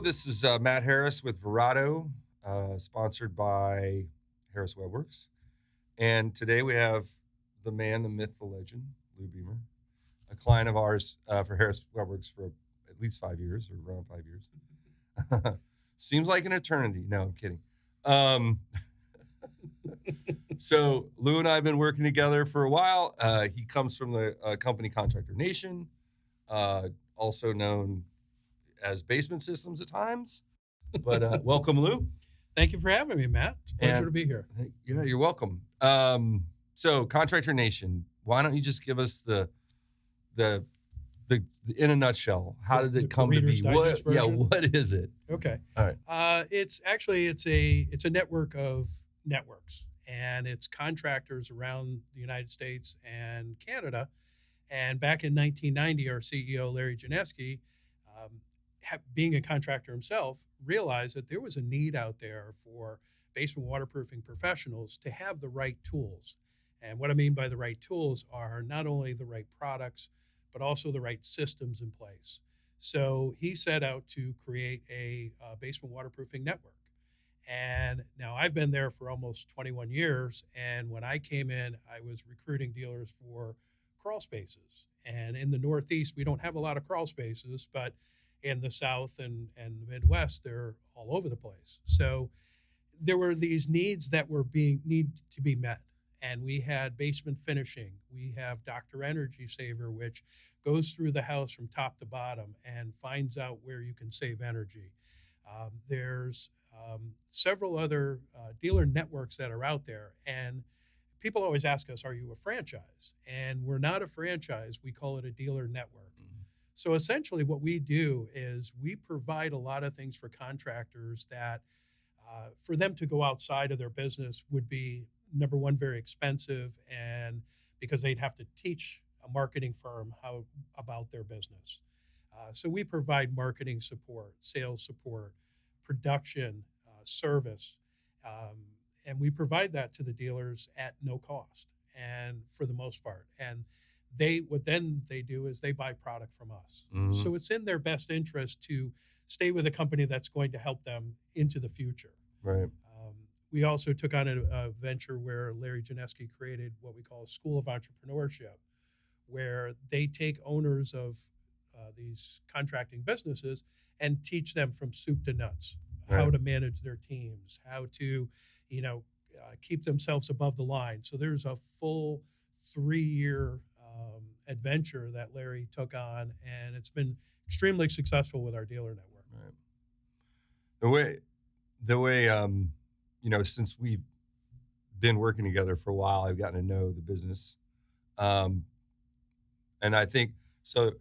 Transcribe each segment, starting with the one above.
this is Matt Harris with Verado, sponsored by Harris Webworks. And today we have the man, the myth, the legend, Lou Bemer, a client of ours for Harris Webworks for at least 5 years, or around 5 years. Seems like an eternity. No, I'm kidding. So Lou and I have been working together for a while. He comes from the company Contractor Nation, also known as Basement Systems at times. But welcome, Lou. Thank you for having me, Matt. It's a pleasure to be here. Yeah, you're welcome. So Contractor Nation, why don't you just give us the in a nutshell, how did it come to be? What is it? Okay. All right. It's a network of networks, and it's contractors around the United States and Canada. And back in 1990, our CEO, Larry Janeski, being a contractor himself, realized that there was a need out there for basement waterproofing professionals to have the right tools. And what I mean by the right tools are not only the right products, but also the right systems in place. So he set out to create a basement waterproofing network. And now I've been there for almost 21 years. And when I came in, I was recruiting dealers for crawl spaces. And in the Northeast, we don't have a lot of crawl spaces, but in the South and the Midwest, they're all over the place. So there were these needs that need to be met. And we had basement finishing. We have Dr. Energy Saver, which goes through the house from top to bottom and finds out where you can save energy. There's several other dealer networks that are out there. And people always ask us, are you a franchise? And we're not a franchise. We call it a dealer network. So essentially what we do is we provide a lot of things for contractors that for them to go outside of their business would be, number one, very expensive, and because they'd have to teach a marketing firm how about their business. So we provide marketing support, sales support, production, service, and we provide that to the dealers at no cost, and for the most part. And what they do is they buy product from us. Mm-hmm. So it's in their best interest to stay with a company that's going to help them into the future. Right. We also took on a venture where Larry Janeski created what we call a school of entrepreneurship, where they take owners of these contracting businesses and teach them from soup to nuts, how to manage their teams, how to, keep themselves above the line. So there's a full 3-year adventure that Larry took on, and it's been extremely successful with our dealer network. Right. The way, since we've been working together for a while, I've gotten to know the business. And I think, so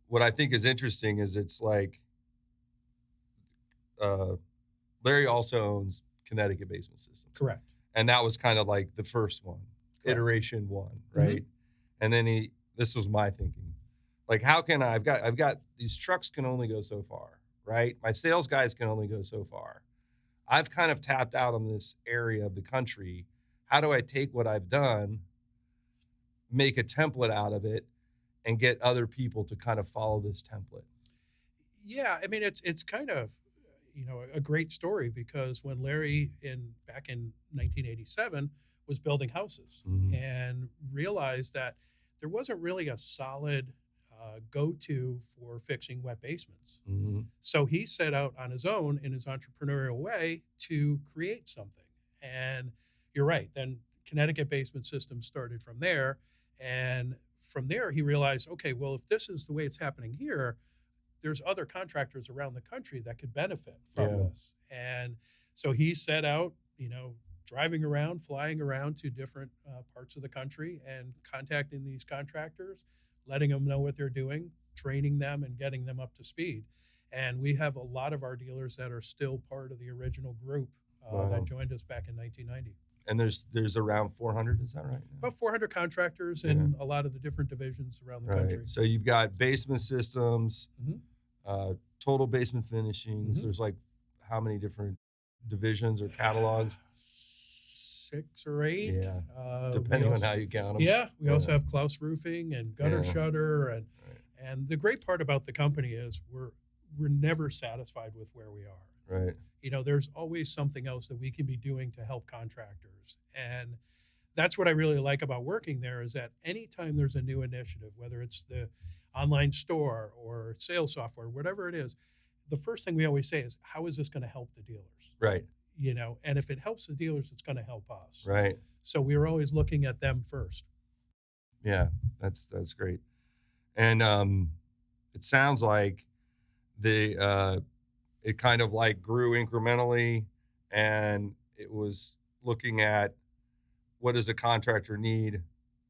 what I think is interesting is it's like, Larry also owns Connecticut Basement Systems. Correct. And that was kind of like the first one, correct. Iteration one, right? Mm-hmm. And then this was my thinking. Like, how can I've got these trucks can only go so far, right? My sales guys can only go so far. I've kind of tapped out on this area of the country. How do I take what I've done, make a template out of it, and get other people to kind of follow this template? Yeah, I mean, it's kind of, a great story, because when Larry back in 1987 was building houses, mm-hmm. and realized that there wasn't really a solid go-to for fixing wet basements. Mm-hmm. So he set out on his own in his entrepreneurial way to create something. And you're right, then Connecticut Basement Systems started from there. And from there, he realized, okay, well, if this is the way it's happening here, there's other contractors around the country that could benefit from this. And so he set out, driving around, flying around to different parts of the country and contacting these contractors, letting them know what they're doing, training them, and getting them up to speed. And we have a lot of our dealers that are still part of the original group that joined us back in 1990. And there's around 400, is that right? About 400 contractors in a lot of the different divisions around the country. So you've got basement systems, mm-hmm. Total basement finishings. Mm-hmm. There's like how many different divisions or catalogs? 6 or 8. Yeah, depending on how you count them. Yeah, we also have Klaus Roofing and Gutter Shutter. And the great part about the company is we're never satisfied with where we are. Right. There's always something else that we can be doing to help contractors. And that's what I really like about working there, is that anytime there's a new initiative, whether it's the online store or sales software, whatever it is, the first thing we always say is, how is this going to help the dealers? Right. And if it helps the dealers, it's going to help us. Right. So we're always looking at them first. Yeah, that's great. And it sounds like it kind of like grew incrementally, and it was looking at what does a contractor need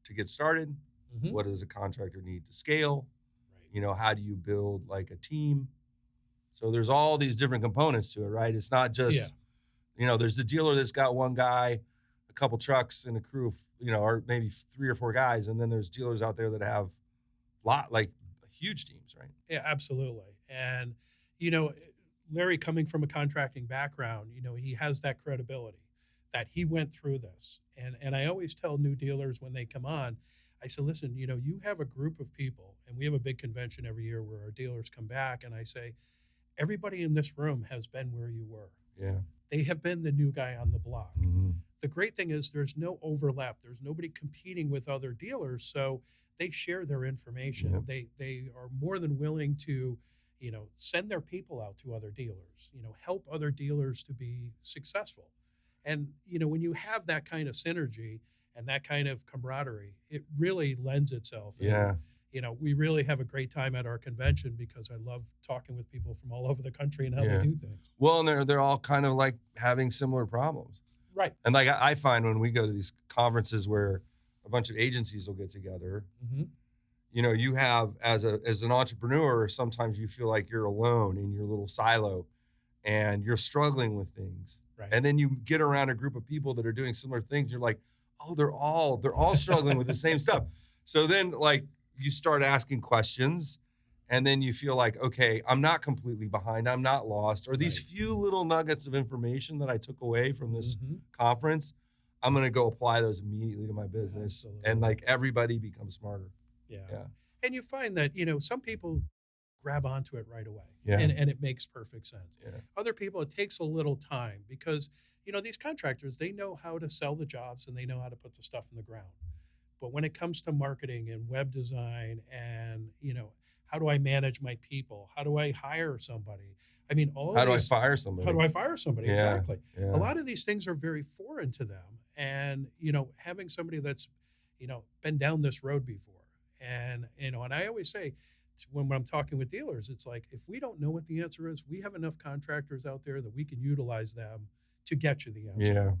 to get started? Mm-hmm. What does a contractor need to scale? Right. How do you build like a team? So there's all these different components to it, right? It's not just, there's the dealer that's got one guy, a couple trucks, and a crew of, or maybe 3 or 4 guys. And then there's dealers out there that have huge teams, right? Yeah, absolutely. And, Larry, coming from a contracting background, he has that credibility that he went through this. And I always tell new dealers when they come on, I said, listen, you have a group of people, and we have a big convention every year where our dealers come back, and I say, everybody in this room has been where you were. Yeah. They have been the new guy on the block. Mm-hmm. The great thing is there's no overlap. There's nobody competing with other dealers. So they share their information. Yep. They are more than willing to, send their people out to other dealers, help other dealers to be successful. And, when you have that kind of synergy and that kind of camaraderie, it really lends itself. Yeah. And, we really have a great time at our convention because I love talking with people from all over the country and how Yeah. they do things. Well, and they're all kind of like having similar problems. Right. And like I find when we go to these conferences where a bunch of agencies will get together, Mm-hmm. You have as an entrepreneur, sometimes you feel like you're alone in your little silo and you're struggling with things. Right. And then you get around a group of people that are doing similar things. You're like, oh, they're all struggling with the same stuff. So then like you start asking questions, and then you feel like, okay, I'm not completely behind. I'm not lost. Or these few little nuggets of information that I took away from this conference, I'm going to go apply those immediately to my business. Absolutely. And like everybody becomes smarter. Yeah. And you find that, some people grab onto it right away. Yeah. And it makes perfect sense. Yeah. Other people, it takes a little time because, these contractors, they know how to sell the jobs and they know how to put the stuff in the ground. But when it comes to marketing and web design and, how do I manage my people? How do I hire somebody? I mean, How do I fire somebody? How do I fire somebody? Yeah. Exactly. Yeah. A lot of these things are very foreign to them. And, having somebody that's, been down this road before. And, and I always say when I'm talking with dealers, it's like, if we don't know what the answer is, we have enough contractors out there that we can utilize them to get you the answer. Yeah.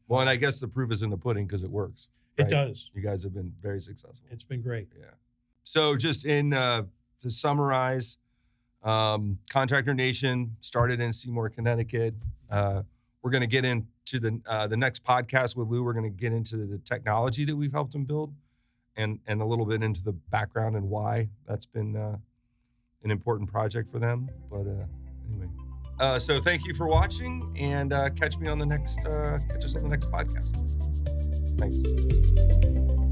Well, and I guess the proof is in the pudding because it works. It does. You guys have been very successful. It's been great. Yeah. So just to summarize, Contractor Nation started in Seymour, Connecticut. We're going to get into the next podcast with Lou. We're going to get into the technology that we've helped him build and a little bit into the background and why that's been an important project for them. But anyway, so thank you for watching, and catch us on the next podcast. Thanks.